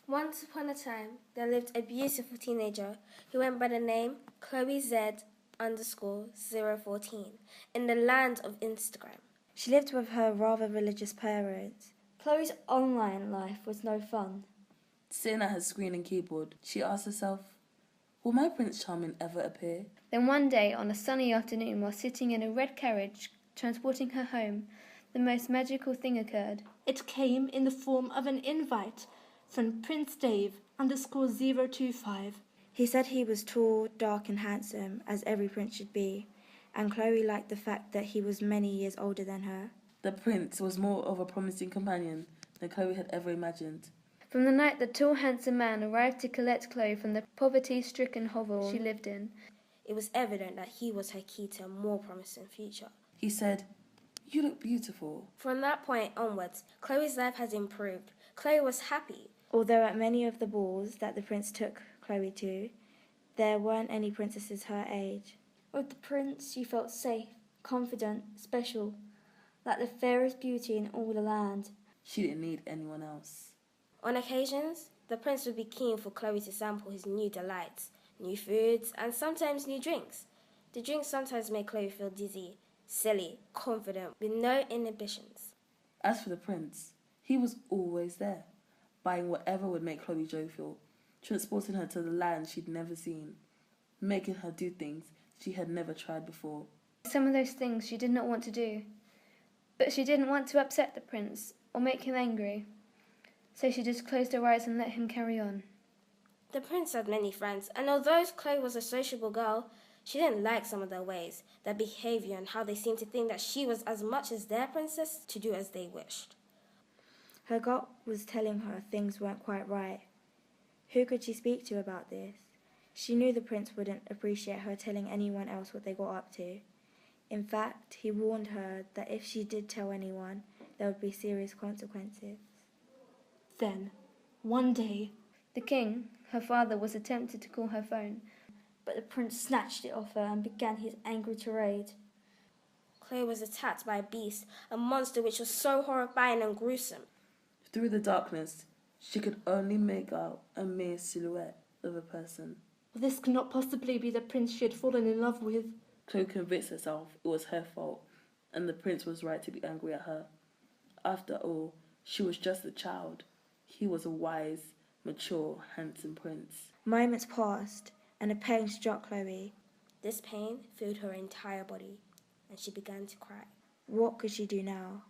Once upon a time, there lived a beautiful teenager who went by the name Chloe Z_014 in the land of Instagram. She lived with her rather religious parents. Chloe's online life was no fun. Sitting at her screen and keyboard, she asked herself, will my Prince Charming ever appear? Then one day, on a sunny afternoon, while sitting in a red carriage transporting her home, the most magical thing occurred. It came in the form of an invite from Prince Dave_025. He said he was tall, dark and handsome, as every prince should be, and Chloe liked the fact that he was many years older than her. The prince was more of a promising companion than Chloe had ever imagined. From the night the tall, handsome man arrived to collect Chloe from the poverty-stricken hovel she lived in, it was evident that he was her key to a more promising future. He said, you look beautiful. From that point onwards, Chloe's life has improved. Chloe was happy. Although at many of the balls that the prince took Chloe to, there weren't any princesses her age. With the prince, she felt safe, confident, special, like the fairest beauty in all the land. She didn't need anyone else. On occasions, the prince would be keen for Chloe to sample his new delights, new foods, and sometimes new drinks. The drinks sometimes made Chloe feel dizzy, silly, confident, with no inhibitions. As for the prince, he was always there, buying whatever would make Chloe joyful, transporting her to the land she'd never seen, making her do things she had never tried before. some of those things she did not want to do. But she didn't want to upset the prince or make him angry, so she just closed her eyes and let him carry on. The prince had many friends, and although Chloe was a sociable girl, she didn't like some of their ways, their behaviour, and how they seemed to think that she was as much as their princess to do as they wished. Her gut was telling her things weren't quite right. Who could she speak to about this? She knew the prince wouldn't appreciate her telling anyone else what they got up to. In fact, he warned her that if she did tell anyone, there would be serious consequences. Then, one day, The king, her father, was tempted to call her phone, But the prince snatched it off her and began his angry tirade. Chloe was attacked by a beast, a monster which was so horrifying and gruesome. Through the darkness, she could only make out a mere silhouette of a person. this could not possibly be the prince she had fallen in love with. Chloe convinced herself it was her fault, and the prince was right to be angry at her. After all, she was just a child. He was a wise, mature, handsome prince. Moments passed, and a pain struck Chloe. This pain filled her entire body, and she began to cry. What could she do now?